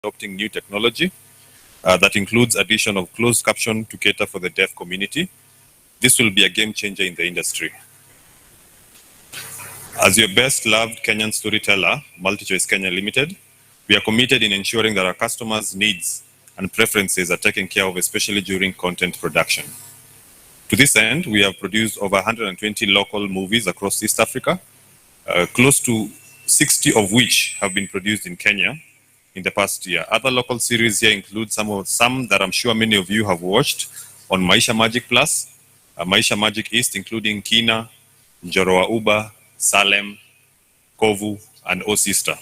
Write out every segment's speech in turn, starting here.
adopting new technology that includes addition of closed caption to cater for the deaf community. This will be a game changer in the industry. As your best loved Kenyan storyteller, MultiChoice Kenya Limited, we are committed in ensuring that our customers' needs and preferences are taken care of, especially during content production. To this end, we have produced over 120 local movies across East Africa, close to 60 of which have been produced in Kenya in the past year. Other local series here include some that I'm sure many of you have watched on Maisha Magic Plus, Maisha Magic East, including Kina, Njorowa Uba, Salem, Kovu, and O Sister.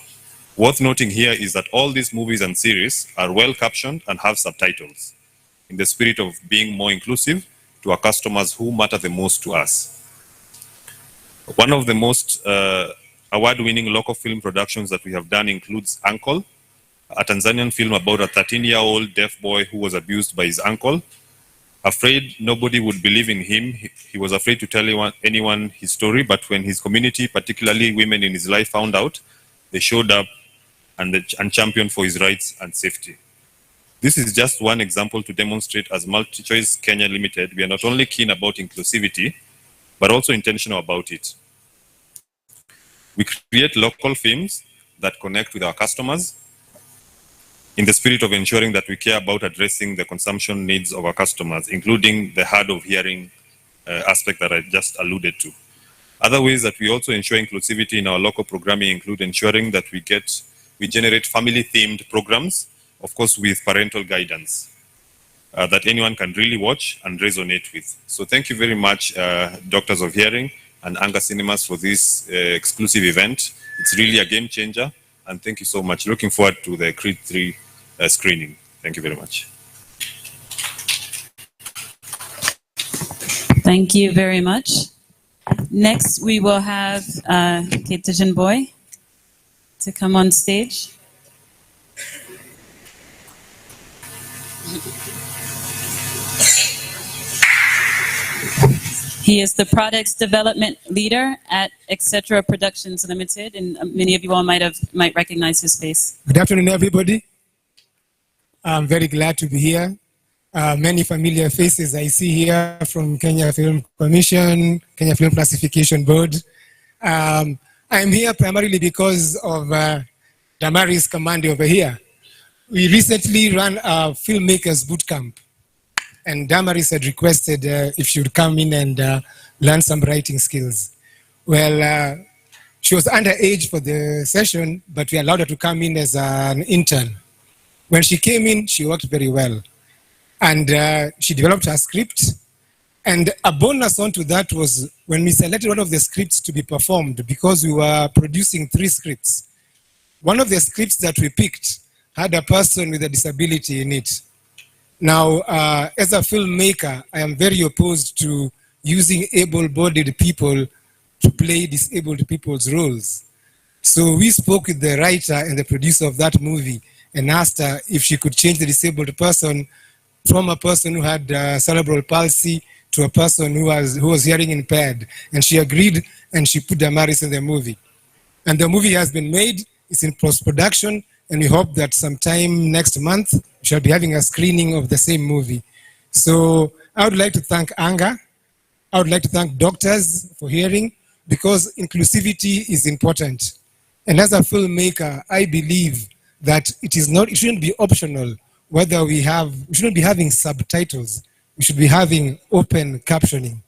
Worth noting here is that all these movies and series are well captioned and have subtitles in the spirit of being more inclusive to our customers who matter the most to us. One of the most award-winning local film productions that we have done includes Uncle, a Tanzanian film about a 13-year-old deaf boy who was abused by his uncle. Afraid nobody would believe in him, he was afraid to tell anyone his story, but when his community, particularly women in his life, found out, they showed up and championed for his rights and safety. This is just one example to demonstrate as MultiChoice Kenya Limited, we are not only keen about inclusivity, but also intentional about it. We create local films that connect with our customers in the spirit of ensuring that we care about addressing the consumption needs of our customers, including the hard of hearing aspect that I just alluded to. Other ways that we also ensure inclusivity in our local programming include ensuring that we generate family-themed programs, of course with parental guidance, that anyone can really watch and resonate with. So thank you very much, Doctors of Hearing and Anga Cinemas, for this exclusive event. It's really a game changer, and thank you so much. Looking forward to the Creed 3 screening. Thank you very much. Thank you very much. Next, we will have Ketijan Boy to come on stage. He is the Products Development Leader at Etc. Productions Limited, and many of you all might recognize his face. Good afternoon, everybody. I'm very glad to be here. Many familiar faces I see here from Kenya Film Commission, Kenya Film Classification Board. I'm here primarily because of Damari's command over here. We recently ran a filmmakers boot camp, and Damaris had requested if she would come in and learn some writing skills. Well, she was underage for the session, but we allowed her to come in as an intern. When she came in, she worked very well. And she developed her script. And a bonus onto that was when we selected one of the scripts to be performed, because we were producing 3 scripts. One of the scripts that we picked had a person with a disability in it. Now, as a filmmaker, I am very opposed to using able-bodied people to play disabled people's roles. So we spoke with the writer and the producer of that movie and asked her if she could change the disabled person from a person who had cerebral palsy to a person who was hearing impaired. And she agreed, and she put Damaris in the movie. And the movie has been made, it's in post-production, and we hope that sometime next month, we shall be having a screening of the same movie. So I would like to thank Anga. I would like to thank Doctors for Hearing, because inclusivity is important. And as a filmmaker, I believe that it shouldn't be optional whether we shouldn't be having subtitles. We should be having open captioning,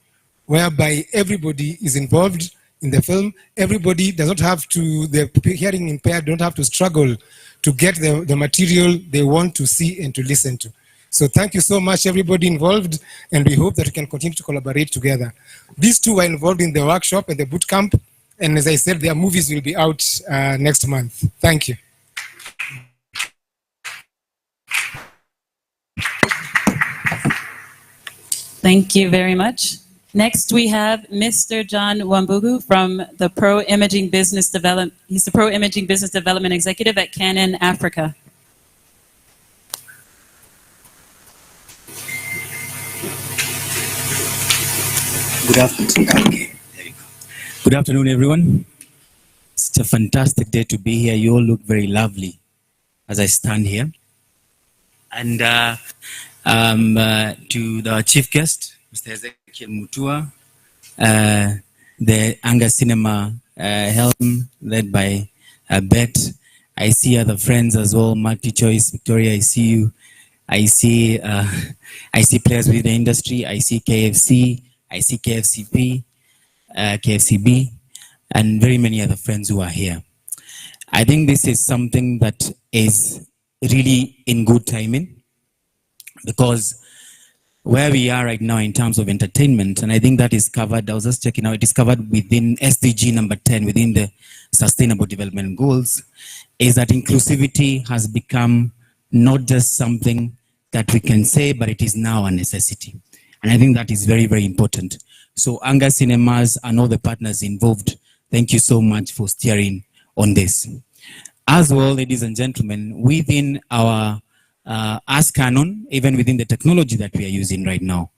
whereby everybody is involved in the film. Everybody does not have to, the hearing impaired don't have to struggle to get the material they want to see and to listen to. So thank you so much, everybody involved, and we hope that we can continue to collaborate together. These two are involved in the workshop and the boot camp, and as I said, their movies will be out next month. Thank you. Thank you very much. Next, we have Mr. John Wambugu from the Pro Imaging Business Development. He's the Pro Imaging Business Development Executive at Canon Africa. Good afternoon. Good afternoon, everyone. It's a fantastic day to be here. You all look very lovely. as I stand here. And to the chief guest, Mr. Ezekiel Mutua, the Anga Cinema helm led by Bet. I see other friends as well, Multi Choice, Victoria, I see you. I see players within the industry. I see KFC, I see KFCP, KFCB, and very many other friends who are here. I think this is something that is really in good timing, because where we are right now in terms of entertainment, and I think that is covered, I was just checking out, it is covered within SDG number 10, within the Sustainable Development Goals, is that inclusivity has become not just something that we can say, but it is now a necessity. And I think that is very, very important. So Anga Cinemas and all the partners involved, thank you so much for steering on this. As well, ladies and gentlemen, within our as Canon, even within the technology that we are using right now.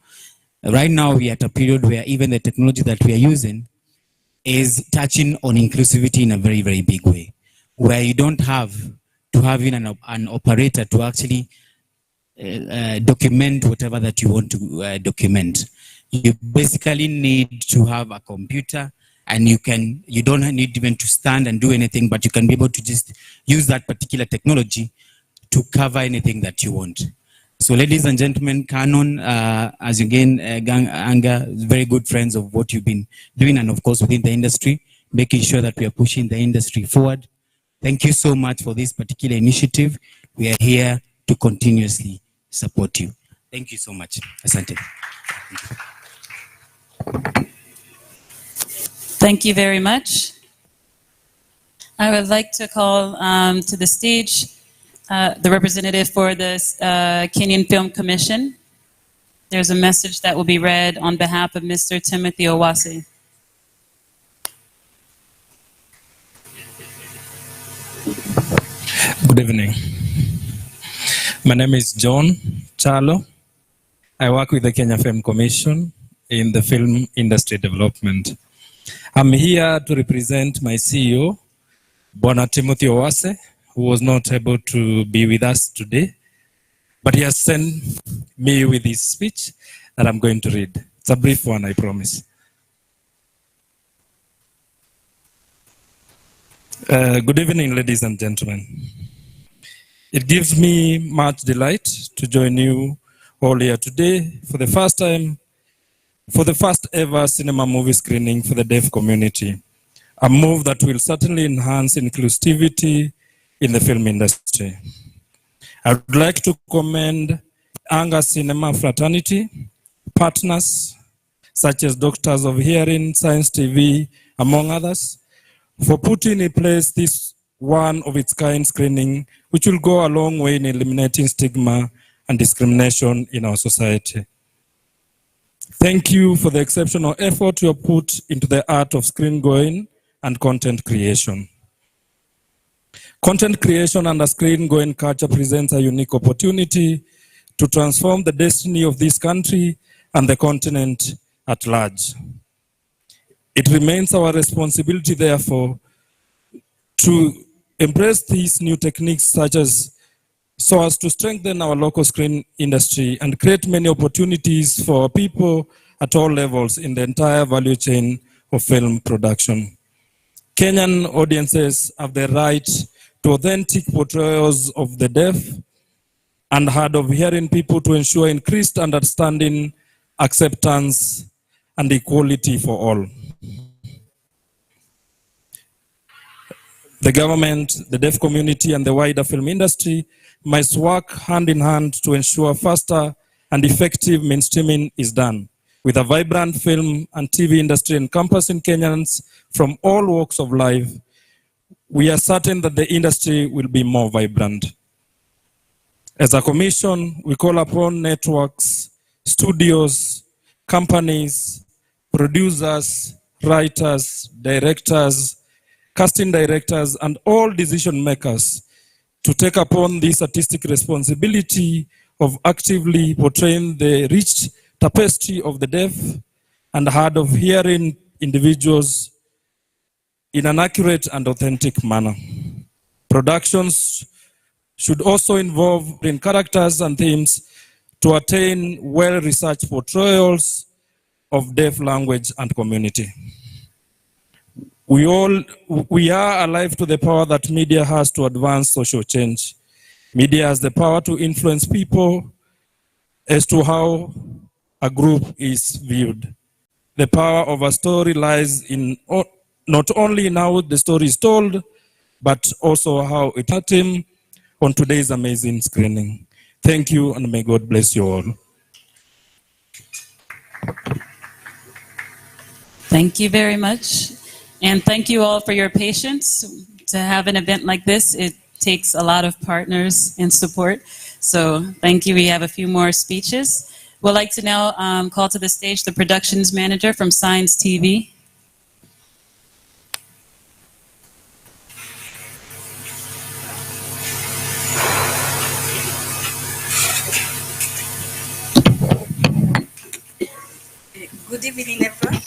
Right now, we are at a period where even the technology that we are using is touching on inclusivity in a very, very big way, where you don't have to have in an operator to actually document whatever that you want to document. You basically need to have a computer, and you don't need even to stand and do anything, but you can be able to just use that particular technology to cover anything that you want. So ladies and gentlemen, Canon, as again, Anga, very good friends of what you've been doing, and of course within the industry, making sure that we are pushing the industry forward. Thank you so much for this particular initiative. We are here to continuously support you. Thank you so much. Asante. Thank you very much. I would like to call to the stage the representative for the Kenyan Film Commission. There's a message that will be read on behalf of Mr. Timothy Owase. Good evening. My name is John Chalo. I work with the Kenya Film Commission in the film industry development. I'm here to represent my CEO, Bwana Timothy Owase, who was not able to be with us today, but he has sent me with his speech that I'm going to read. It's a brief one, I promise. Good evening, ladies and gentlemen. It gives me much delight to join you all here today for the first time, for the first ever cinema movie screening for the deaf community, a move that will certainly enhance inclusivity in the film industry. I would like to commend Anga Cinema fraternity, partners such as Doctors of Hearing, Science TV, among others, for putting in place this one of its kind screening, which will go a long way in eliminating stigma and discrimination in our society. Thank you for the exceptional effort you have put into the art of screen going and content creation. Content creation and a screen-going culture presents a unique opportunity to transform the destiny of this country and the continent at large. It remains our responsibility, therefore, to embrace these new techniques so as to strengthen our local screen industry and create many opportunities for people at all levels in the entire value chain of film production. Kenyan audiences have the right to authentic portrayals of the deaf and hard of hearing people to ensure increased understanding, acceptance, and equality for all. The government, the deaf community, and the wider film industry must work hand in hand to ensure faster and effective mainstreaming is done, with a vibrant film and TV industry encompassing Kenyans from all walks of life. We are certain that the industry will be more vibrant. As a commission, we call upon networks, studios, companies, producers, writers, directors, casting directors, and all decision makers to take upon this artistic responsibility of actively portraying the rich tapestry of the deaf and hard of hearing individuals in an accurate and authentic manner. Productions should also involve in characters and themes to attain well-researched portrayals of deaf language and community. We are alive to the power that media has to advance social change. Media has the power to influence people as to how a group is viewed. The power of a story lies in not only in how the story is told, but also how it hurt him on today's amazing screening. Thank you, and may God bless you all. Thank you very much. And thank you all for your patience. To have an event like this, it takes a lot of partners and support. So thank you. We have a few more speeches. We'd like to now call to the stage the productions manager from Science TV. Good evening, everyone.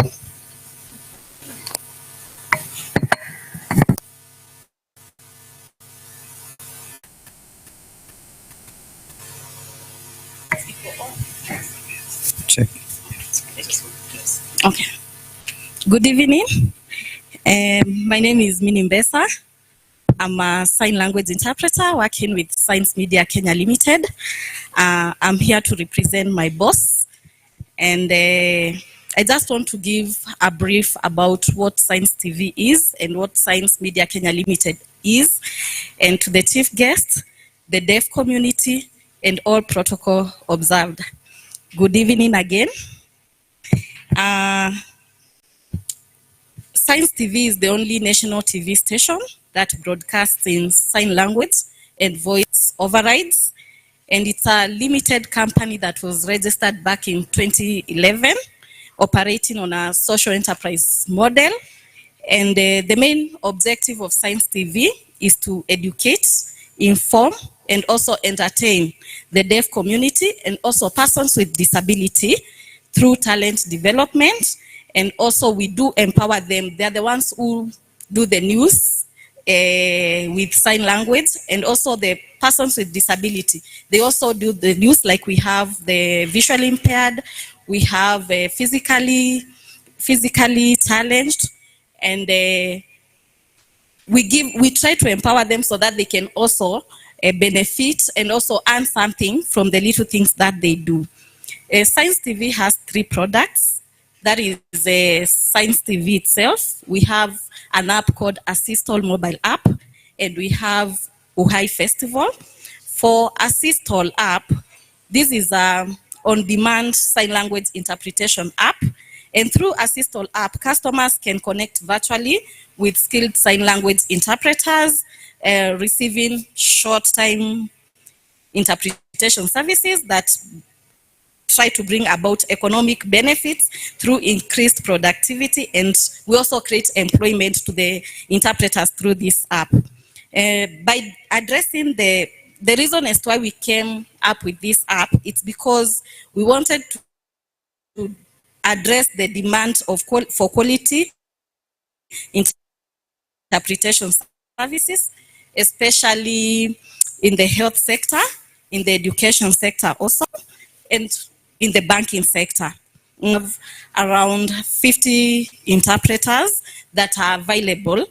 Check. Okay. Good evening. My name is Mini Mbesa. I'm a sign language interpreter working with Science Media Kenya Limited. I'm here to represent my boss. And I just want to give a brief about what Science TV is and what Science Media Kenya Limited is. And to the chief guest, the deaf community, and all protocol observed. Good evening again. Science TV is the only national TV station that broadcasts in sign language and voice overrides. And it's a limited company that was registered back in 2011, operating on a social enterprise model. And the main objective of Science TV is to educate, inform, and also entertain the deaf community and also persons with disability through talent development. And also we do empower them. They're the ones who do the news with sign language, and also the persons with disability. They also do the news, like we have the visually impaired, we have physically challenged, and we try to empower them so that they can also benefit and also earn something from the little things that they do. Science TV has 3 products. That is Science TV itself. We have an app called Assistol mobile app, and we have Uhai Festival. For Assistol app, this is an on-demand sign language interpretation app. And through Assistol app, customers can connect virtually with skilled sign language interpreters, receiving short-time interpretation services that try to bring about economic benefits through increased productivity, and we also create employment to the interpreters through this app. By addressing the reason as to why we came up with this app, it's because we wanted to address the demand for quality interpretation services, especially in the health sector, in the education sector also, and in the banking sector. We have around 50 interpreters that are available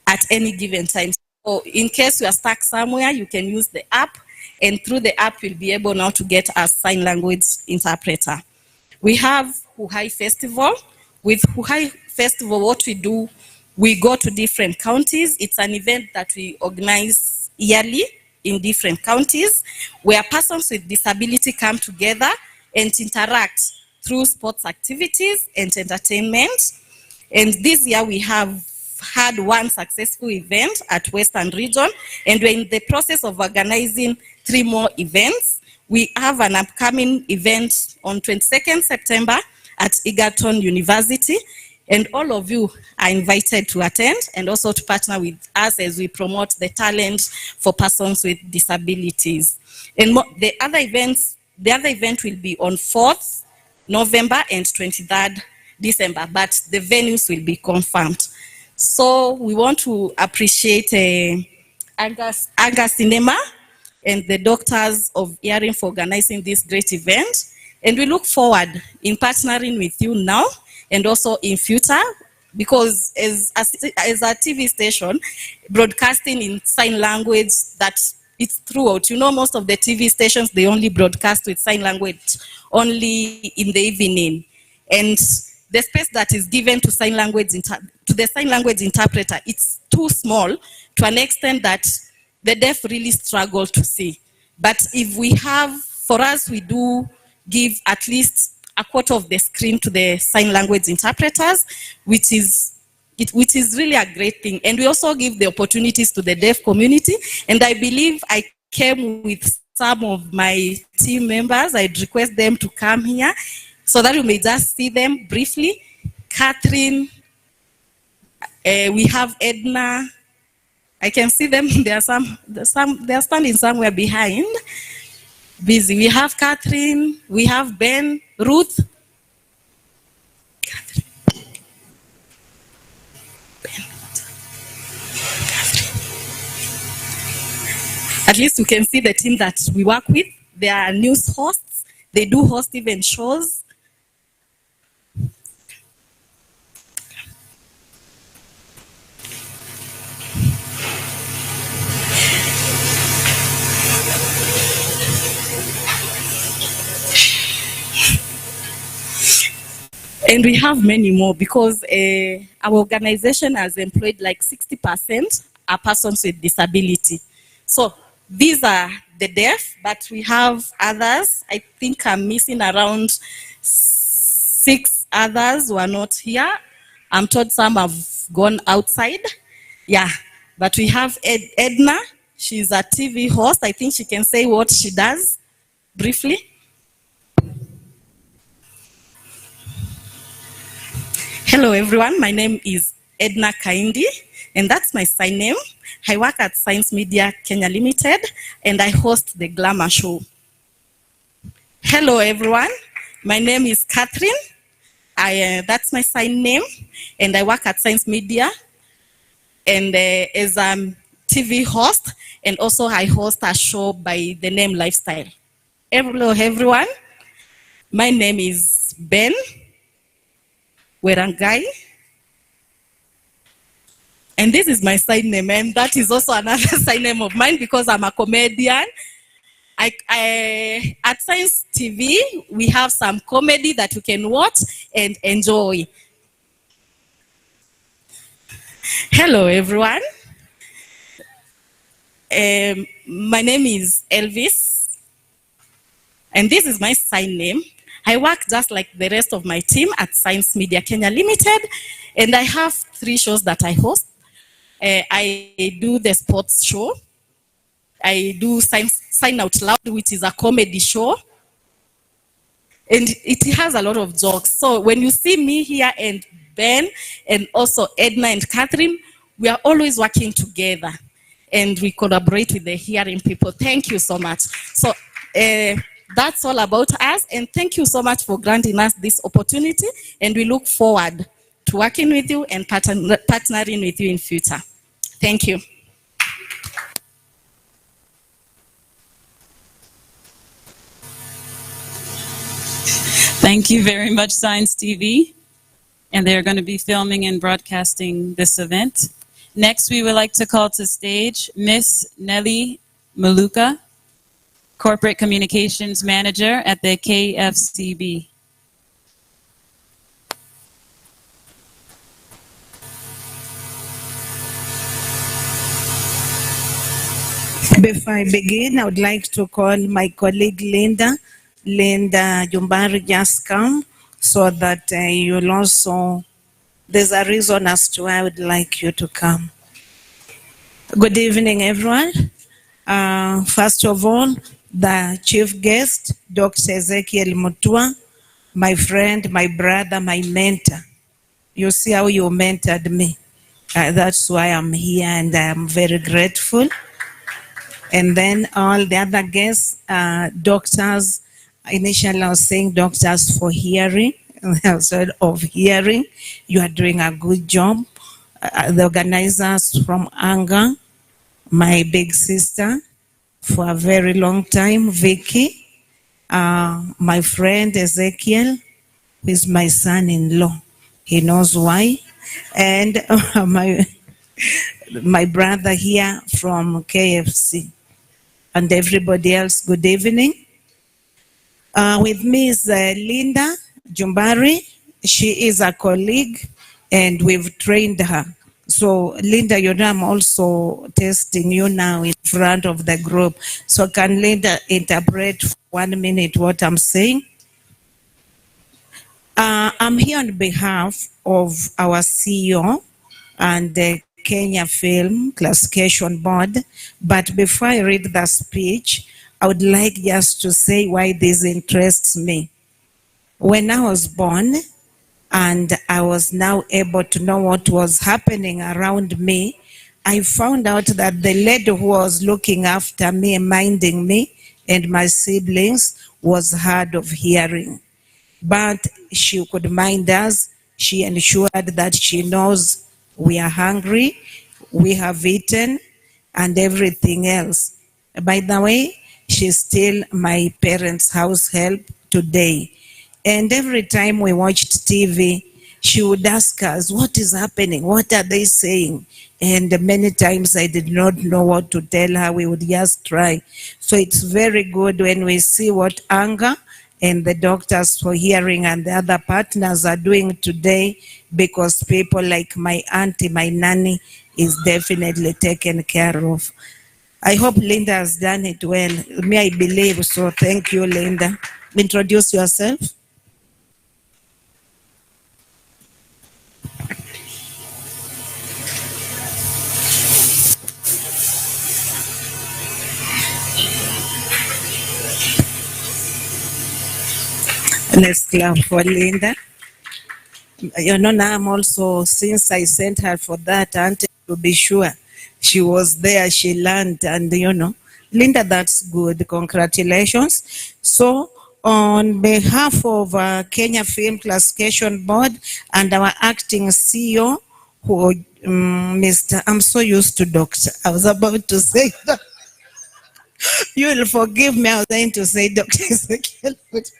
at any given time. So in case you are stuck somewhere, you can use the app, and through the app, you'll be able now to get a sign language interpreter. We have Uhai Festival. With Uhai Festival, what we do, we go to different counties. It's an event that we organize yearly in different counties, where persons with disability come together and interact through sports activities and entertainment. And this year we have had one successful event at Western Region, and we're in the process of organizing 3 more events. We have an upcoming event on 22nd September at Egerton University, and all of you are invited to attend and also to partner with us as we promote the talent for persons with disabilities. And the other event will be on 4th November and 23rd December, but the venues will be confirmed. So we want to appreciate Aga Cinema and the doctors of hearing for organizing this great event. And we look forward in partnering with you now and also in future, because as a TV station, broadcasting in sign language, that it's throughout. You know, most of the TV stations, they only broadcast with sign language only in the evening. And the space that is given to to the sign language interpreter, it's too small to an extent that the deaf really struggle to see. But if we have, for us, we do give at least a quarter of the screen to the sign language interpreters, which is really a great thing. And we also give the opportunities to the deaf community. And I believe I came with some of my team members. I'd request them to come here so that you may just see them briefly. Catherine, we have Edna. I can see them. They are standing somewhere behind. Busy. We have Catherine. We have Ben, Ruth. Catherine. Ben. Catherine. At least you can see the team that we work with. They are news hosts. They do host even shows. And we have many more because our organization has employed like 60% are persons with disability. So these are the deaf, but we have others. I think I'm missing around 6 others who are not here. I'm told some have gone outside. Yeah, but we have Edna. She's a TV host. I think she can say what she does briefly. Hello everyone, my name is Edna Kaindi, and that's my sign name. I work at Science Media Kenya Limited, and I host the Glamour Show. Hello everyone, my name is Catherine. That's my sign name, and I work at Science Media, and as a TV host, and also I host a show by the name Lifestyle. Hello everyone, my name is Ben Werangai. And this is my side name, and that is also another side name of mine because I'm a comedian. At Science TV, we have some comedy that you can watch and enjoy. Hello, everyone. My name is Elvis, and this is my sign name. I work just like the rest of my team at Science Media Kenya Limited, and I have 3 shows that I host. I do the sports show. I do Sign Out Loud, which is a comedy show. And it has a lot of jokes. So when you see me here and Ben and also Edna and Catherine, we are always working together and we collaborate with the hearing people. Thank you so much. So that's all about us, and thank you so much for granting us this opportunity, and we look forward to working with you and partnering with you in future. Thank you. Thank you very much, Science TV. And they're going to be filming and broadcasting this event. Next, we would like to call to stage Miss Nelly Maluka, Corporate Communications Manager at the KFCB. Before I begin, I would like to call my colleague Linda. Linda Jumbari just come so that you'll also, there's a reason as to why I would like you to come. Good evening, everyone. First of all, the chief guest, Dr. Ezekiel Mutua, my friend, my brother, my mentor. You see how you mentored me. That's why I'm here, and I'm very grateful. And then all the other guests, doctors, initially I was saying doctors for hearing, of hearing. You are doing a good job. The organizers from ANGA, my big sister, for a very long time, Vicky, my friend Ezekiel, who is my son-in-law. He knows why. And my brother here from KFC. And everybody else, good evening. With me is Linda Jumbari. She is a colleague and we've trained her. So Linda, you know, I'm also testing you now in front of the group. So can Linda interpret for 1 minute what I'm saying? I'm here on behalf of our CEO and the Kenya Film Classification Board. But before I read the speech, I would like just to say why this interests me. When I was born, and I was now able to know what was happening around me, I found out that the lady who was looking after me, minding me, and my siblings was hard of hearing. But she could mind us. She ensured that she knows we are hungry, we have eaten, and everything else. By the way, she's still my parents' house help today. And every time we watched TV, she would ask us, what is happening? What are they saying? And many times I did not know what to tell her. We would just try. So it's very good when we see what anger and the doctors for hearing and the other partners are doing today, because people like my auntie, my nanny, is definitely taken care of. I hope Linda has done it well. Me, I believe so. Thank you, Linda. Introduce yourself. Let's clap for Linda. You know, now I'm also, since I sent her for that, auntie, to be sure she was there, she learned, and you know, Linda, that's good. Congratulations. So, on behalf of Kenya Film Classification Board and our acting CEO, who, Mr. I'm so used to doctor. I was about to say that. You will forgive me. I was going to say Dr. Ezekiel, but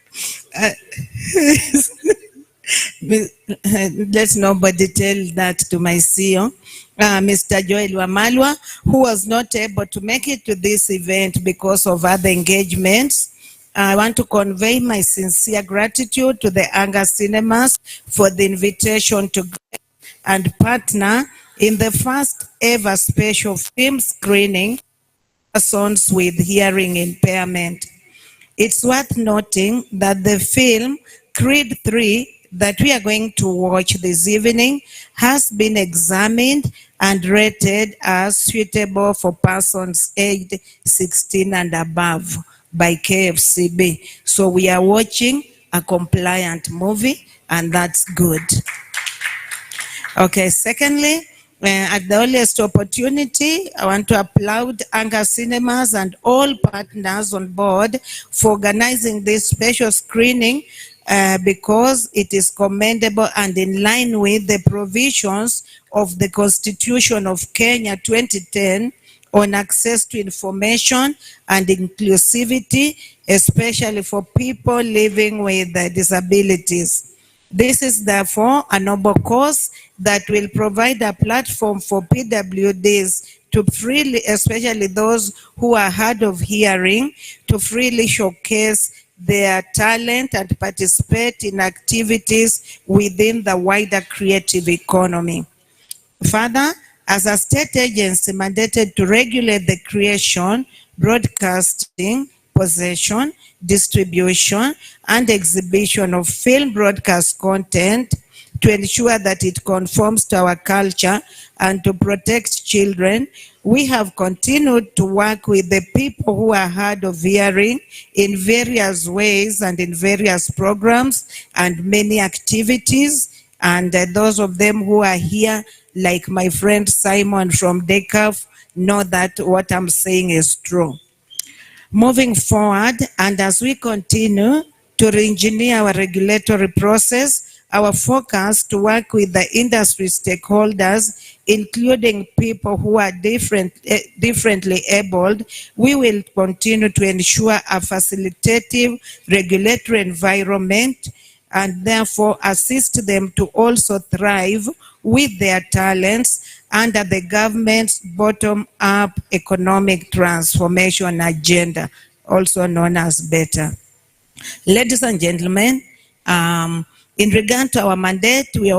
let nobody tell that to my CEO. Mr. Joel Wamalwa, who was not able to make it to this event because of other engagements. I want to convey my sincere gratitude to the Anga Cinemas for the invitation to and partner in the first ever special film screening persons with hearing impairment. It's worth noting that the film Creed 3 that we are going to watch this evening has been examined and rated as suitable for persons aged 16 and above by KFCB. So we are watching a compliant movie, and that's good. Okay, secondly, at the earliest opportunity, I want to applaud Anga Cinemas and all partners on board for organizing this special screening because it is commendable and in line with the provisions of the Constitution of Kenya 2010 on access to information and inclusivity, especially for people living with disabilities. This is therefore a noble cause that will provide a platform for PWDs to freely, especially those who are hard of hearing, to freely showcase their talent and participate in activities within the wider creative economy. Further, as a state agency mandated to regulate the creation, broadcasting, possession, distribution, and exhibition of film broadcast content to ensure that it conforms to our culture and to protect children, we have continued to work with the people who are hard of hearing in various ways and in various programs and many activities. And those of them who are here, like my friend Simon from DECAF, know that what I'm saying is true. Moving forward, and as we continue to re-engineer our regulatory process our focus to work with the industry stakeholders, including people who are differently abled. We will continue to ensure a facilitative regulatory environment and therefore assist them to also thrive with their talents under the government's bottom-up economic transformation agenda, also known as BETTER. Ladies and gentlemen, in regard to our mandate, we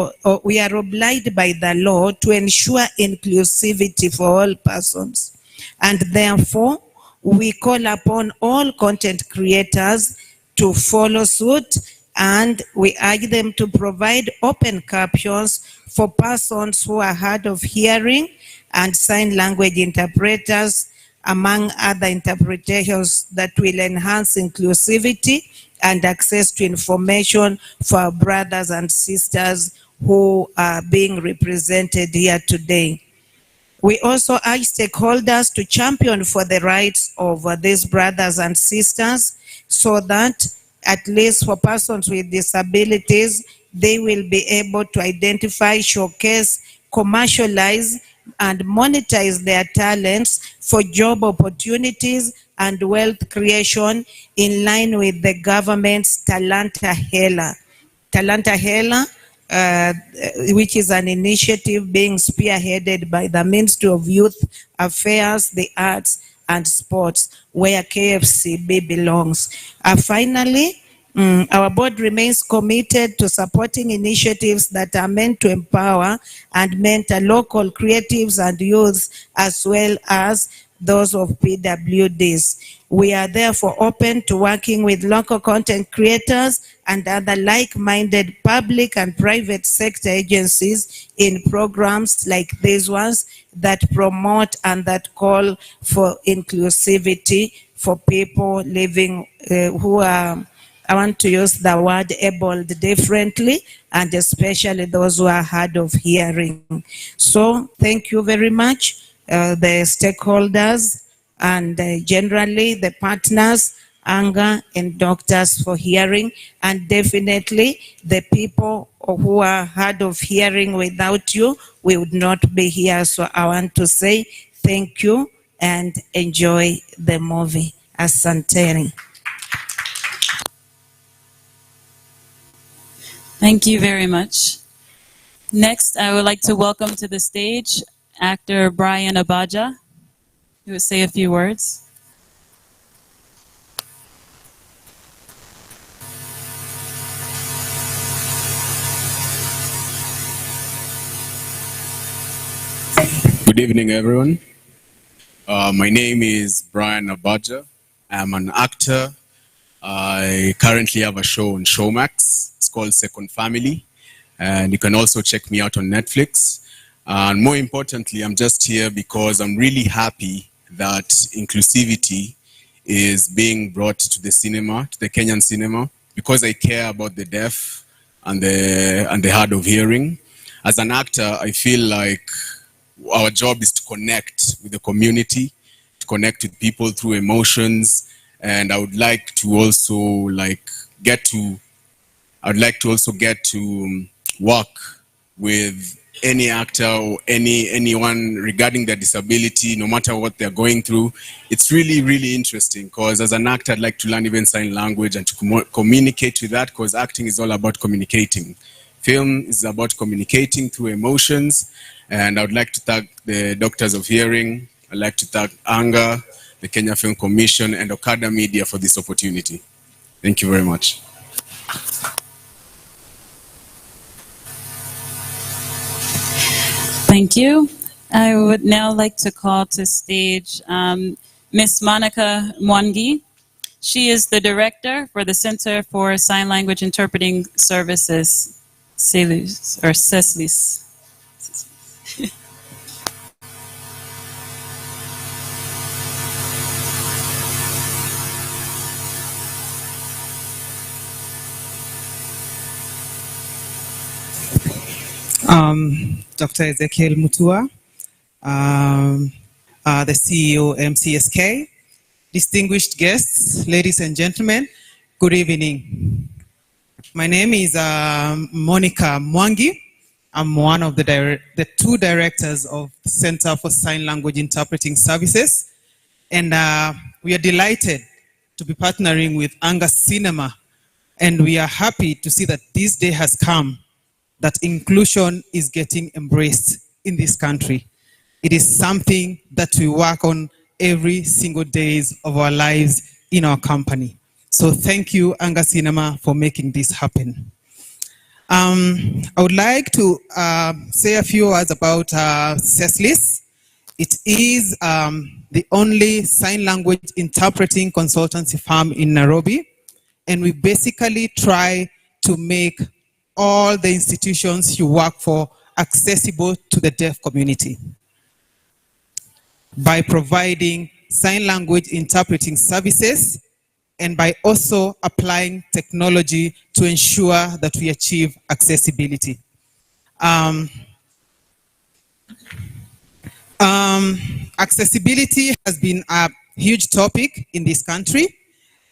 are obliged by the law to ensure inclusivity for all persons. And therefore, we call upon all content creators to follow suit, and we urge them to provide open captions for persons who are hard of hearing and sign language interpreters, among other interpretations that will enhance inclusivity and access to information for our brothers and sisters who are being represented here today. We also urge stakeholders to champion for the rights of these brothers and sisters so that at least for persons with disabilities, they will be able to identify, showcase, commercialize, and monetize their talents for job opportunities and wealth creation in line with the government's Talanta Hela. Talanta Hela, which is an initiative being spearheaded by the Ministry of Youth Affairs, the Arts and Sports, where KFCB belongs. Finally, our board remains committed to supporting initiatives that are meant to empower and mentor local creatives and youth, as well as those of PWDs. We are therefore open to working with local content creators and other like-minded public and private sector agencies in programs like these ones that promote and that call for inclusivity for people living who are, I want to use the word abled differently, and especially those who are hard of hearing. So thank you very much, the stakeholders, and generally the partners, ANGA and doctors for hearing, and definitely the people who are hard of hearing. Without you, we would not be here. So I want to say thank you and enjoy the movie. Asanteni. Thank you very much. Next, I would like to welcome to the stage actor Brian Abaja, who will say a few words. Good evening, everyone. My name is Brian Abaja. I'm an actor. I currently have a show on Showmax. It's called Second Family. And you can also check me out on Netflix. And more importantly, I'm just here because I'm really happy that inclusivity is being brought to the cinema, to the Kenyan cinema, because I care about the deaf and the hard of hearing. As an actor, I feel like our job is to connect with the community, to connect with people through emotions. And I would like to also get to work with any actor or anyone regarding their disability, no matter what they're going through. It's really, really interesting because as an actor, I'd like to learn even sign language and to communicate with that, because acting is all about communicating. Film is about communicating through emotions. And I would like to thank the Doctors of Hearing. I'd like to thank ANGA, the Kenya Film Commission, and Okada Media for this opportunity. Thank you very much. Thank you. I would now like to call to stage Ms. Monica Mwangi. She is the director for the Center for Sign Language Interpreting Services, CELIS, or CESLIS. Dr. Ezekiel Mutua, the CEO MCSK, distinguished guests, ladies and gentlemen, good evening. My name is Monica Mwangi. I'm one of the two directors of the Center for Sign Language Interpreting Services. And we are delighted to be partnering with Anga Cinema. And we are happy to see that this day has come, that inclusion is getting embraced in this country. It is something that we work on every single days of our lives in our company. So thank you, Anga Cinema, for making this happen. I would like to say a few words about CESLIS. It is the only sign language interpreting consultancy firm in Nairobi. And we basically try to make all the institutions you work for accessible to the deaf community by providing sign language interpreting services and by also applying technology to ensure that we achieve accessibility. Accessibility has been a huge topic in this country,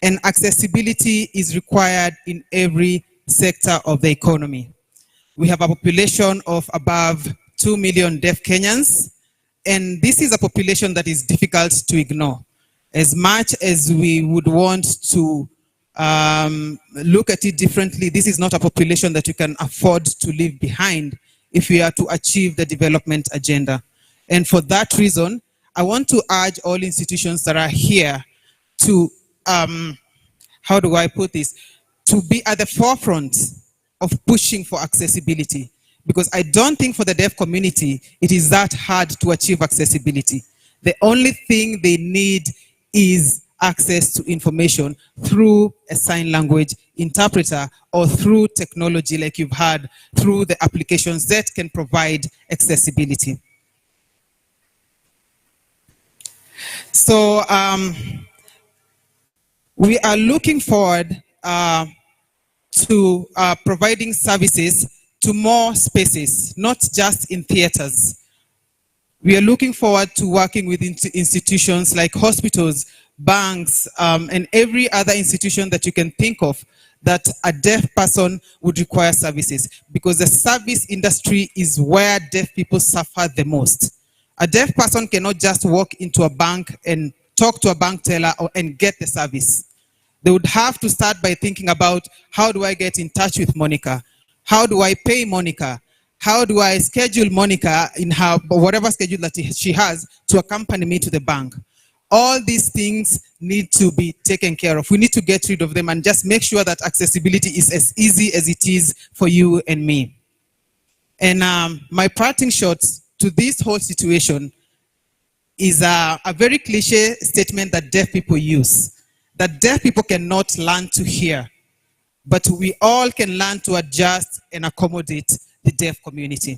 and accessibility is required in every sector of the economy. We have a population of above 2 million deaf Kenyans, and this is a population that is difficult to ignore. As much as we would want to look at it differently, this is not a population that you can afford to leave behind if we are to achieve the development agenda. And for that reason, I want to urge all institutions that are here to, how do I put this, to be at the forefront of pushing for accessibility. Because I don't think for the deaf community, it is that hard to achieve accessibility. The only thing they need is access to information through a sign language interpreter or through technology like you've had through the applications that can provide accessibility. So we are looking forward to providing services to more spaces, not just in theaters. We are looking forward to working with institutions like hospitals, banks, and every other institution that you can think of that a deaf person would require services, because the service industry is where deaf people suffer the most. A deaf person cannot just walk into a bank and talk to a bank teller and get the service. They would have to start by thinking about, how do I get in touch with Monica? How do I pay Monica? How do I schedule Monica in her whatever schedule that she has to accompany me to the bank? All these things need to be taken care of. We need to get rid of them and just make sure that accessibility is as easy as it is for you and me. And my parting shot to this whole situation is a very cliche statement that deaf people use, that deaf people cannot learn to hear, but we all can learn to adjust and accommodate the deaf community.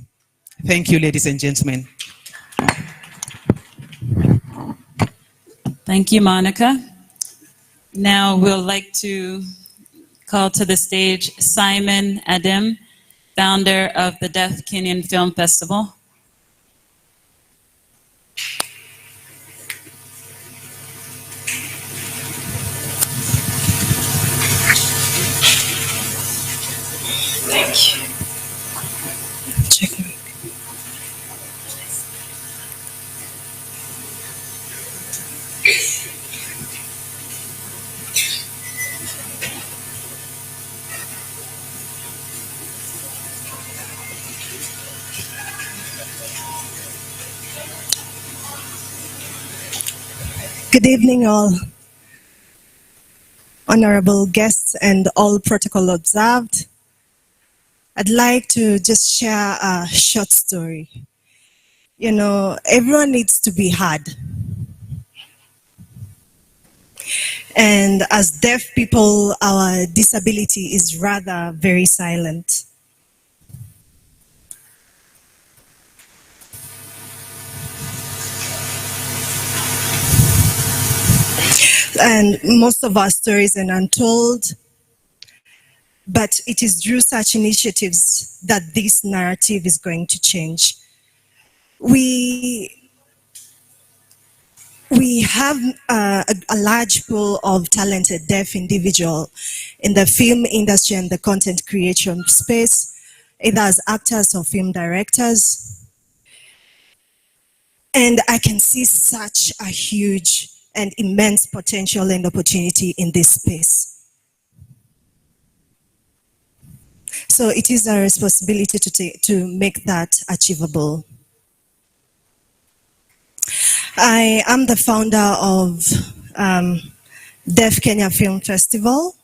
Thank you, ladies and gentlemen. Thank you, Monica. Now we'll like to call to the stage Simon Adem, founder of the Deaf Kenyan Film Festival. Thank you. Good evening, all. Honorable guests and all protocol observed. I'd like to just share a short story. You know, everyone needs to be heard. And as deaf people, our disability is rather very silent. And most of our stories are untold, but it is through such initiatives that this narrative is going to change. We we have a large pool of talented deaf individuals in the film industry and the content creation space, either as actors or film directors. And I can see such a huge and immense potential and opportunity in this space. So it is our responsibility to make that achievable. I am the founder of Deaf Kenya Film Festival,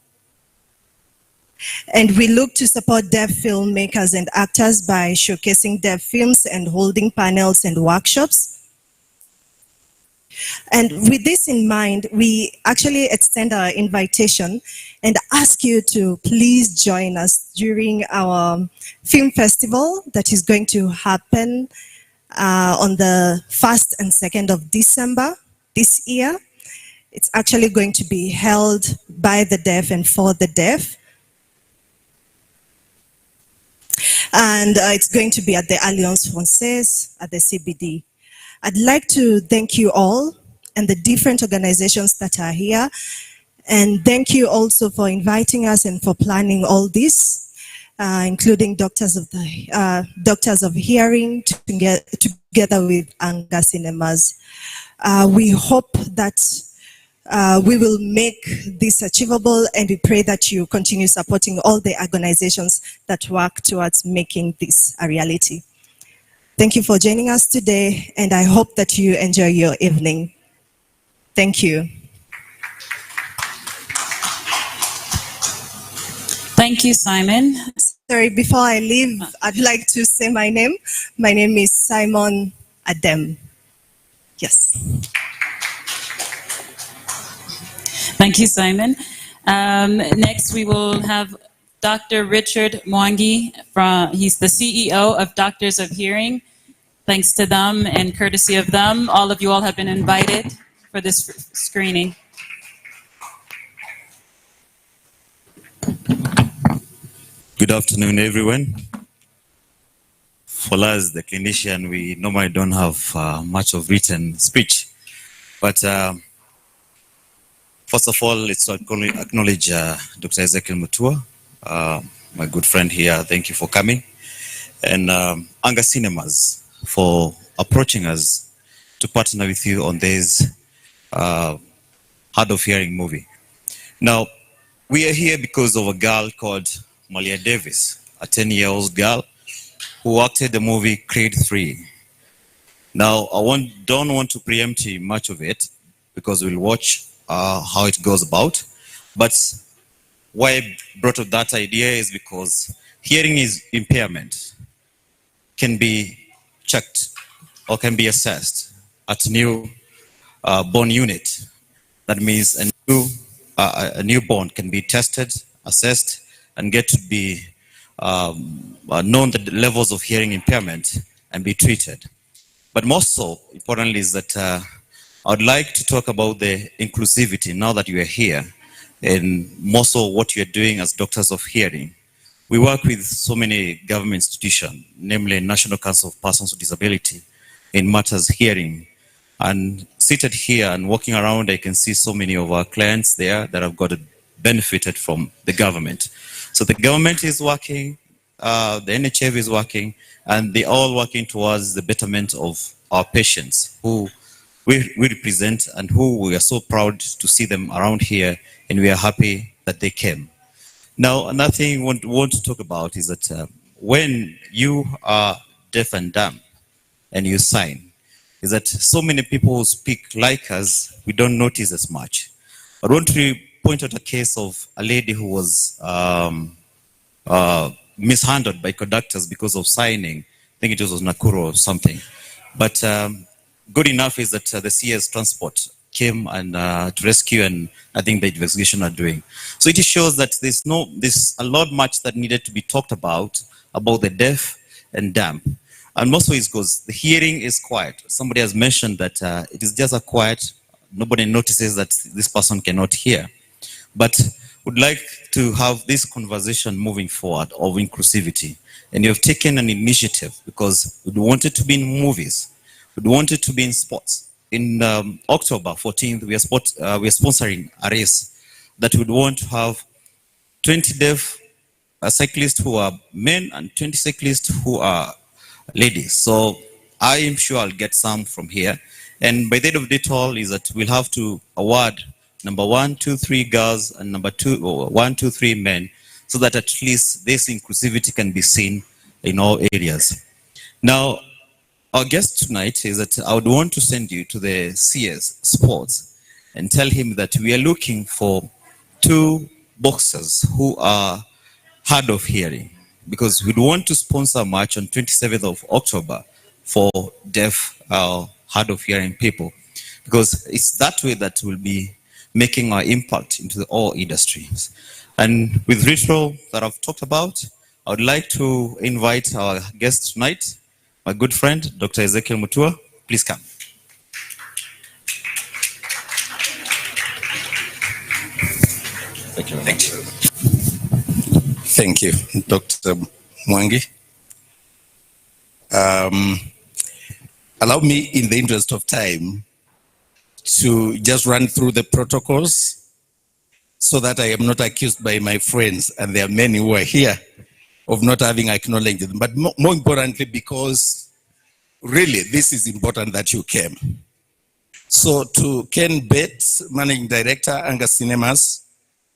and we look to support deaf filmmakers and actors by showcasing deaf films and holding panels and workshops. And with this in mind, we actually extend our invitation and ask you to please join us during our film festival that is going to happen on the 1st and 2nd of December this year. It's actually going to be held by the deaf and for the deaf. And it's going to be at the Alliance Française at the CBD. I'd like to thank you all and the different organizations that are here. And thank you also for inviting us and for planning all this, including Doctors of Hearing together with Anga Cinemas. We hope that we will make this achievable, and we pray that you continue supporting all the organizations that work towards making this a reality. Thank you for joining us today, and I hope that you enjoy your evening. Thank you. Thank you, Simon. Sorry, before I leave, I'd like to say my name. My name is Simon Adem. Yes. Thank you, Simon. Next, we will have Dr. Richard Mwangi. He's the CEO of Doctors of Hearing. Thanks to them and courtesy of them, all of you all have been invited for this screening. Good afternoon, everyone. For us, the clinician, we normally don't have much of written speech, but first of all, let's acknowledge Dr. Ezekiel Mutua, my good friend here. Thank you for coming. And Anga Cinemas for approaching us to partner with you on this Hard of Hearing movie. Now, we are here because of a girl called Malia Davis, a 10-year-old girl who acted the movie Creed 3. Now, don't want to preempt much of it because we'll watch how it goes about. But why I brought up that idea is because hearing is impairment can be checked or can be assessed at new born unit. That means a newborn can be tested, assessed, and get to be known the levels of hearing impairment and be treated. But most so importantly is that I would like to talk about the inclusivity now that you are here, and more so what you are doing as Doctors of Hearing. We work with so many government institutions, namely National Council of Persons with Disability in matters hearing. And seated here and walking around, I can see so many of our clients there that have got benefited from the government. So the government is working, the NHF is working, and they're all working towards the betterment of our patients who we represent and who we are so proud to see them around here, and we are happy that they came. Now, another thing I want to talk about is that when you are deaf and dumb and you sign, is that so many people who speak like us, we don't notice as much. I want to point out a case of a lady who was mishandled by conductors because of signing. I think it was Nakuru or something. But good enough is that the CS Transport came and to rescue, and I think the investigation are doing. So it shows that there's a lot much that needed to be talked about the deaf and dumb. And mostly it's because the hearing is quiet. Somebody has mentioned that it is just a quiet, nobody notices that this person cannot hear. But would like to have this conversation moving forward of inclusivity. And you have taken an initiative because we want it to be in movies. We want it to be in sports. in October 14th, we are sponsoring a race that would want to have 20 deaf cyclists who are men and 20 cyclists who are ladies. So I am sure I'll get some from here. And by the end of it all is that we'll have to award number 1, 2, 3 girls and number 2, 1, 2, 3 men, so that at least this inclusivity can be seen in all areas. Now, our guest tonight is that I would want to send you to the CS Sports and tell him that we are looking for 2 boxers who are hard of hearing, because we'd want to sponsor a match on 27th of October for deaf, hard of hearing people, because it's that way that we'll be making our impact into all industries. And with ritual that I've talked about, I would like to invite our guest tonight, my good friend, Dr. Ezekiel Mutua. Please come. Thank you. Thank you. Thank you, Dr. Mwangi. Allow me, in the interest of time, to just run through the protocols so that I am not accused by my friends, and there are many who are here, of not having acknowledged them. But more importantly, because really this is important that you came. So to Ken Bates, Managing Director, Anga Cinemas,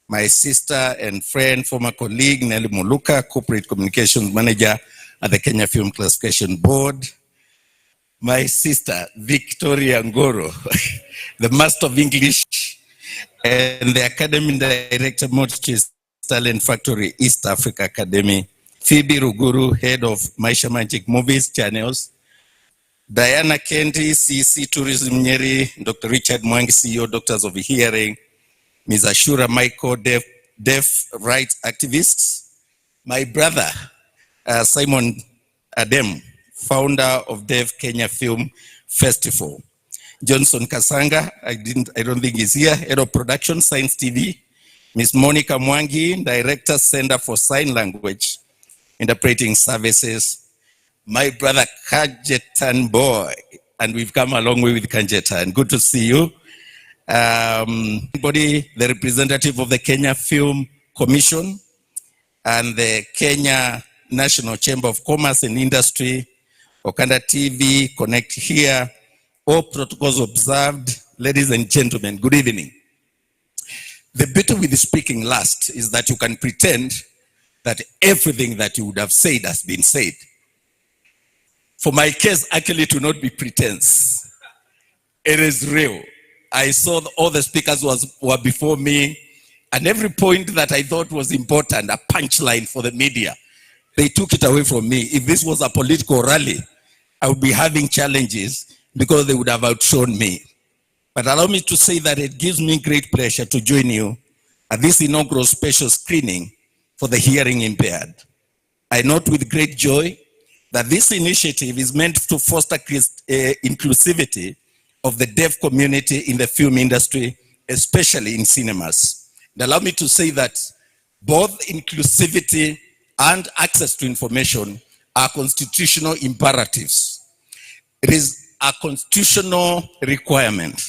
my sister and friend, former colleague, Nelly Muluka, Corporate Communications Manager at the Kenya Film Classification Board, my sister, Victoria Ngoro, the Master of English, and the Academy Director, Multi-Choice Talent Factory, East Africa Academy, Phoebe Ruguru, Head of Maisha Magic Movies Channels, Diana Kendi, CC Tourism Nyeri, Dr. Richard Mwangi, CEO, Doctors of Hearing, Ms. Ashura Michael, deaf rights activist, my brother, Simon Adem, founder of Deaf Kenya Film Festival, Johnson Kasanga, I don't think he's here, Head of Production, Science TV, Ms. Monica Mwangi, Director, Center for Sign Language Interpreting Services, my brother Kanjetan Boy, and we've come a long way with Kanjetan. Good to see you. The representative of the Kenya Film Commission and the Kenya National Chamber of Commerce and Industry, Okanda TV, Connect Here, all protocols observed. Ladies and gentlemen, good evening. The beauty with speaking last is that you can pretend that everything that you would have said has been said. For my case, actually, to not be pretense. It is real. I saw all the speakers were before me, and every point that I thought was important, a punchline for the media, they took it away from me. If this was a political rally, I would be having challenges because they would have outshone me. But allow me to say that it gives me great pleasure to join you at this inaugural special screening for the hearing impaired. I note with great joy that this initiative is meant to foster inclusivity of the deaf community in the film industry, especially in cinemas. And allow me to say that both inclusivity and access to information are constitutional imperatives. It is a constitutional requirement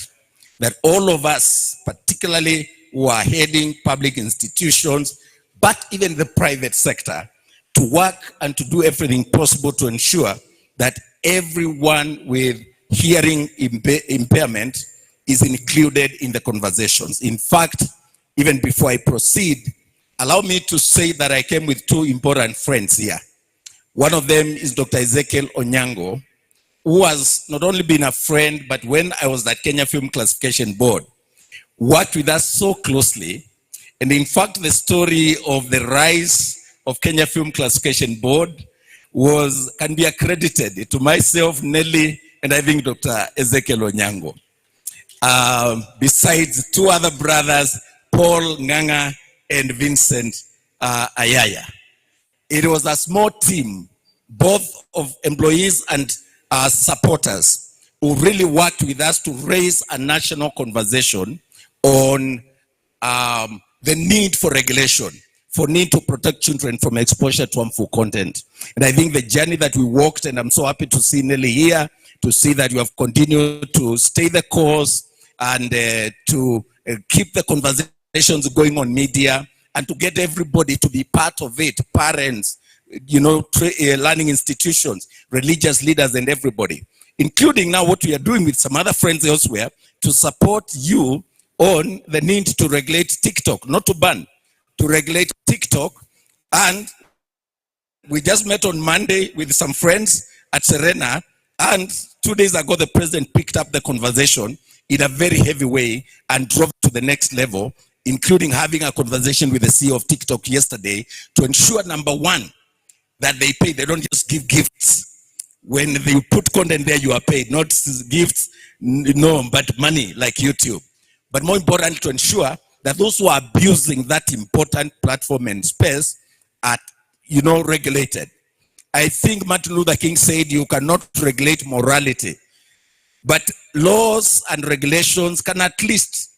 that all of us, particularly who are heading public institutions, but even the private sector, to work and to do everything possible to ensure that everyone with hearing impairment is included in the conversations. In fact, even before I proceed, allow me to say that I came with 2 important friends here. One of them is Dr. Ezekiel Onyango, who has not only been a friend, but when I was at Kenya Film Classification Board, worked with us so closely. And in fact, the story of the rise of Kenya Film Classification Board can be accredited to myself, Nelly, and I think Dr. Ezekiel Onyango. Besides 2 other brothers, Paul Nganga and Vincent Ayaya. It was a small team, both of employees and supporters, who really worked with us to raise a national conversation on the need for regulation, for need to protect children from exposure to harmful content. And I think the journey that we walked, and I'm so happy to see Nelly here, to see that you have continued to stay the course and to keep the conversations going on media and to get everybody to be part of it, parents, learning institutions, religious leaders, and everybody, including now what we are doing with some other friends elsewhere to support you on the need to regulate TikTok, not to ban, to regulate TikTok. And we just met on Monday with some friends at Serena, and 2 days ago, the president picked up the conversation in a very heavy way and drove to the next level, including having a conversation with the CEO of TikTok yesterday to ensure, number one, that they pay. They don't just give gifts. When you put content there, you are paid, not gifts, no, but money like YouTube. But more importantly, to ensure that those who are abusing that important platform and space are, regulated. I think Martin Luther King said you cannot regulate morality, but laws and regulations can at least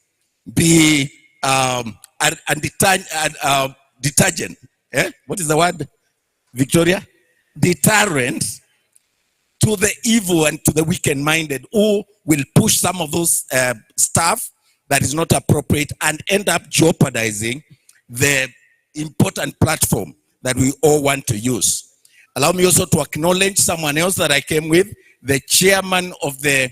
be detergent. What is the word, Victoria? Deterrent to the evil and to the weak-minded who will push some of those stuff that is not appropriate and end up jeopardizing the important platform that we all want to use. Allow me also to acknowledge someone else that I came with, the chairman of the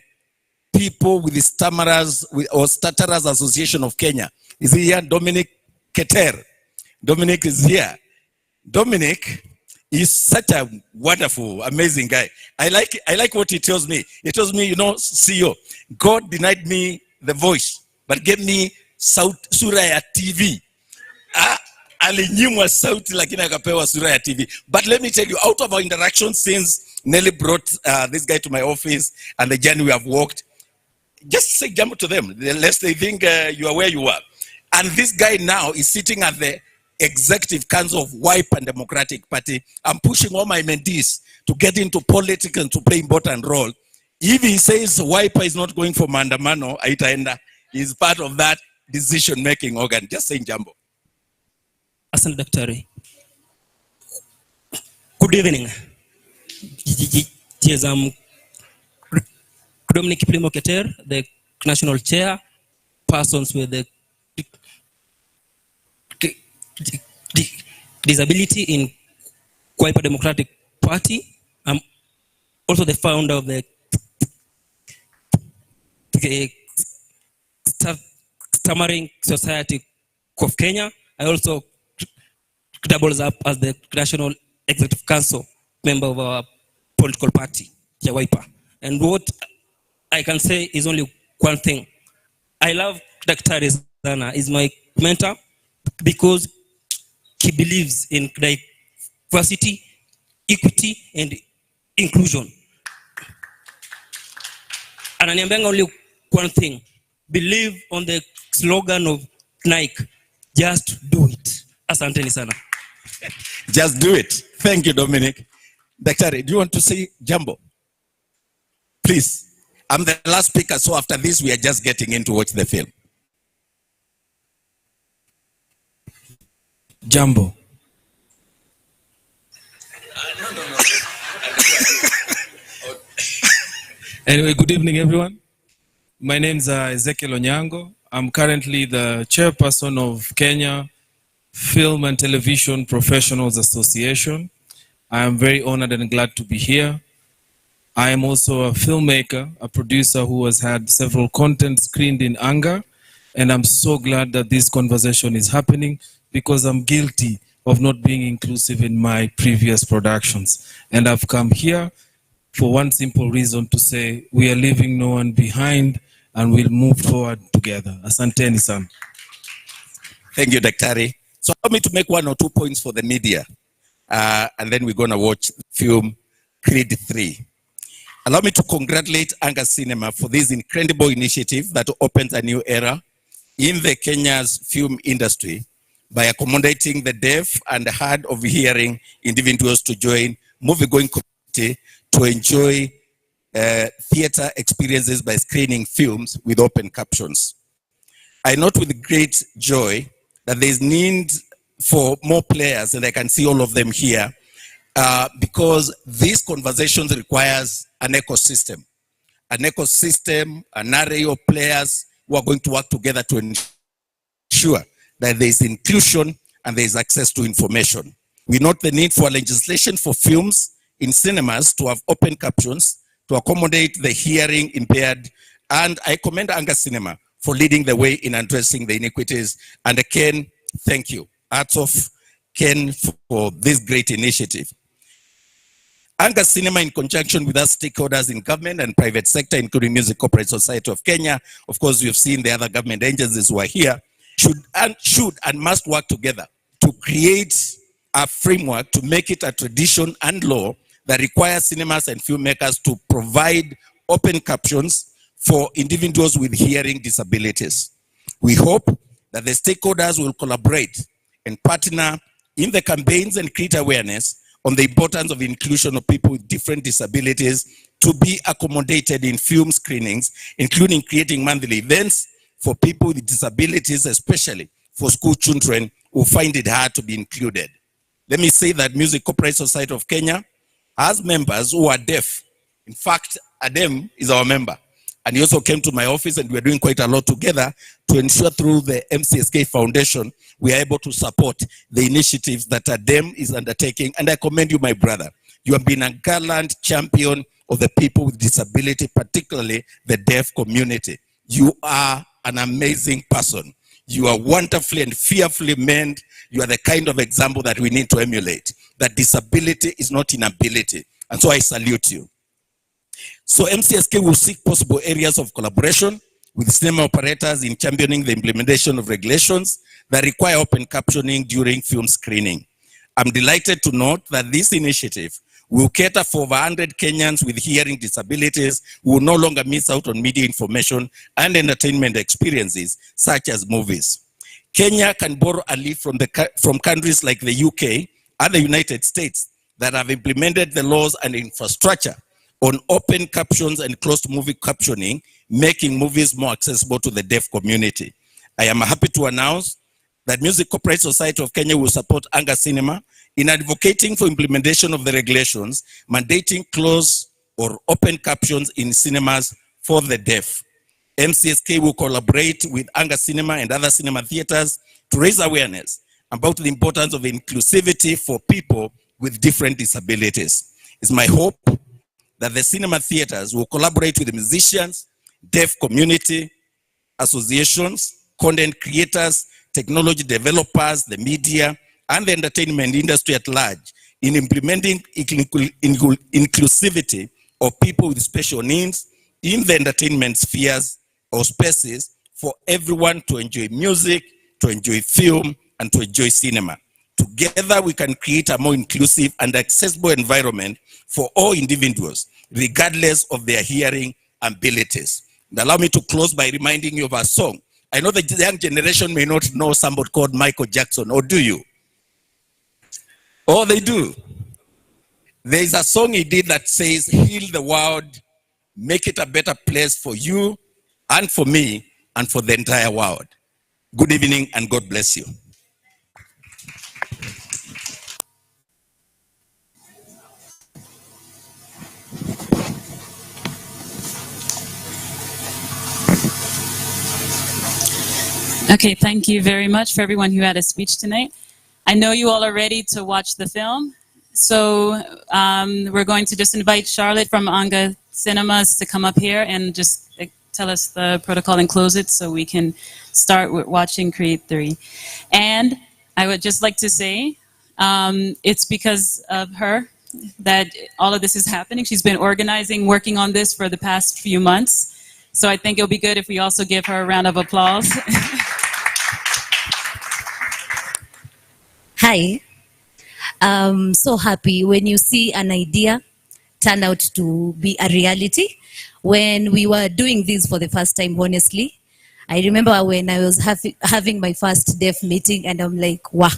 People with the Stammerers or Stutterers Association of Kenya. Is he here? Dominic Keter. Dominic is here. Dominic is such a wonderful, amazing guy. I like what he tells me. He tells me, CEO, God denied me the voice, but gave me sura ya TV. Alinyimwa sauti lakini akapewa sura ya TV. But let me tell you, out of our interactions since Nelly brought this guy to my office and the journey we have walked, just say jump to them, lest they think you are where you are. And this guy now is sitting at the Executive Council of Wiper and Democratic Party. I'm pushing all my mentees to get into politics and to play important role. If he says Wiper is not going for Mandamano, Aitaenda, he's part of that decision-making organ. Just saying Jambo. Asante Daktari. Good evening. Yes, I'm Dominic Keter, the national chair, persons with the disability in Wiper Democratic Party. I'm also the founder of the Stammering Society of Kenya. I also doubles up as the National Executive Council member of our political party, Wiper. And what I can say is only one thing. I love Dr. Zana, is my mentor, because he believes in diversity, equity, and inclusion. And I'm only one thing. Believe on the slogan of Nike, just do it. Asanteni sana. Just do it. Thank you, Dominic. Daktari, do you want to say Jambo? Please. I'm the last speaker, so after this, we are just getting in to watch the film. Jambo. Anyway, good evening, everyone. My name is Ezekiel Onyango. I'm currently the chairperson of Kenya Film and Television Professionals Association. I am very honored and glad to be here. I am also a filmmaker, a producer who has had several content screened in anger, and I'm so glad that this conversation is happening because I'm guilty of not being inclusive in my previous productions. And I've come here for one simple reason, to say we are leaving no one behind and we'll move forward together. Asanteni sana. Thank you, Daktari. So allow me to make 1 or 2 points for the media, and then we're going to watch film Creed 3. Allow me to congratulate Anga Cinema for this incredible initiative that opens a new era in the Kenya's film industry by accommodating the deaf and hard of hearing individuals to join movie-going community to enjoy theater experiences by screening films with open captions. I note with great joy that there's need for more players, and I can see all of them here, because these conversations requires an ecosystem. an ecosystem, an array of players who are going to work together to ensure that there is inclusion and there is access to information. We note the need for legislation for films in cinemas to have open captions to accommodate the hearing impaired, and I commend Anga Cinema for leading the way in addressing the iniquities. And Ken, thank you. Hats off, Ken, for this great initiative. Anga Cinema, in conjunction with other stakeholders in government and private sector, including Music Corporate Society of Kenya, of course, you've seen the other government agencies who are here, should and must work together to create a framework to make it a tradition and law that requires cinemas and filmmakers to provide open captions for individuals with hearing disabilities. We hope that the stakeholders will collaborate and partner in the campaigns and create awareness on the importance of inclusion of people with different disabilities to be accommodated in film screenings, including creating monthly events for people with disabilities, especially for school children who find it hard to be included. Let me say that Music Corporate Society of Kenya has members who are deaf. In fact, Adem is our member. And he also came to my office, and we're doing quite a lot together to ensure through the MCSK Foundation, we are able to support the initiatives that Adem is undertaking. And I commend you, my brother. You have been a gallant champion of the people with disability, particularly the deaf community. You are an amazing person. You are wonderfully and fearfully meant. You are the kind of example that we need to emulate. That disability is not inability. And so I salute you. So MCSK will seek possible areas of collaboration with cinema operators in championing the implementation of regulations that require open captioning during film screening. I'm delighted to note that this initiative will cater for over 100 Kenyans with hearing disabilities who will no longer miss out on media information and entertainment experiences such as movies. Kenya can borrow a leaf from countries like the UK and the United States that have implemented the laws and infrastructure on open captions and closed movie captioning, making movies more accessible to the deaf community. I am happy to announce that Music Corporate Society of Kenya will support Anga Cinema in advocating for implementation of the regulations mandating closed or open captions in cinemas for the deaf. MCSK will collaborate with Anga Cinema and other cinema theaters to raise awareness about the importance of inclusivity for people with different disabilities. It's my hope that the cinema theaters will collaborate with the musicians, deaf community, associations, content creators, technology developers, the media, and the entertainment industry at large in implementing inclusivity of people with special needs in the entertainment spheres or spaces for everyone to enjoy music, to enjoy film, and to enjoy cinema. Together, we can create a more inclusive and accessible environment for all individuals, regardless of their hearing abilities. And allow me to close by reminding you of a song. I know the young generation may not know somebody called Michael Jackson, or do you? Oh, they do. There is a song he did that says, heal the world, make it a better place for you and for me and for the entire world. Good evening and God bless you. Okay, thank you very much for everyone who had a speech tonight. I know you all are ready to watch the film. So we're going to just invite Charlotte from Anga Cinemas to come up here and just tell us the protocol and close it so we can start with watching Create 3. And I would just like to say it's because of her that all of this is happening. She's been organizing, working on this for the past few months. So I think it'll be good if we also give her a round of applause. Hi. I'm so happy when you see an idea turn out to be a reality. When we were doing this for the first time, honestly, I remember when I was having my first deaf meeting and I'm like, wow,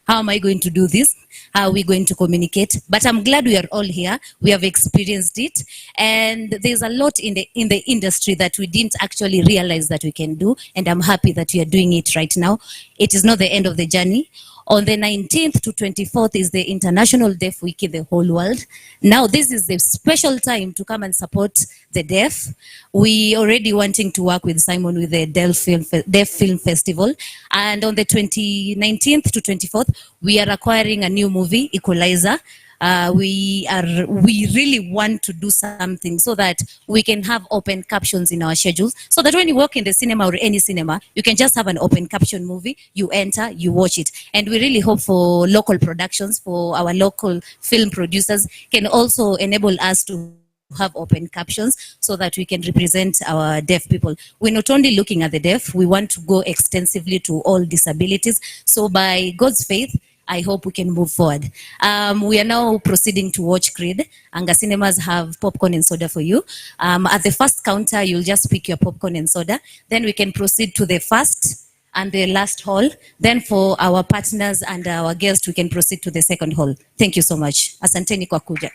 how am I going to do this? How are we going to communicate? But I'm glad we are all here. We have experienced it. And there's a lot in the industry that we didn't actually realize that we can do. And I'm happy that we are doing it right now. It is not the end of the journey. On the 19th to 24th is the International Deaf Week in the whole world. Now, this is the special time to come and support the deaf. We already wanting to work with Simon with the Deaf Film Festival. And on the 19th to 24th, we are acquiring a new movie, Equalizer. We really want to do something so that we can have open captions in our schedules, so that when you walk in the cinema or any cinema, you can just have an open caption movie, you enter, you watch it. And we really hope for local productions, for our local film producers can also enable us to have open captions so that we can represent our deaf people. We're not only looking at the deaf, we want to go extensively to all disabilities. So by God's faith, I hope we can move forward. We are now proceeding to watch Creed. Anga Cinemas have popcorn and soda for you. At the first counter, you'll just pick your popcorn and soda. Then we can proceed to the first and the last hall. Then for our partners and our guests, we can proceed to the second hall. Thank you so much. Asanteni kwa kuja.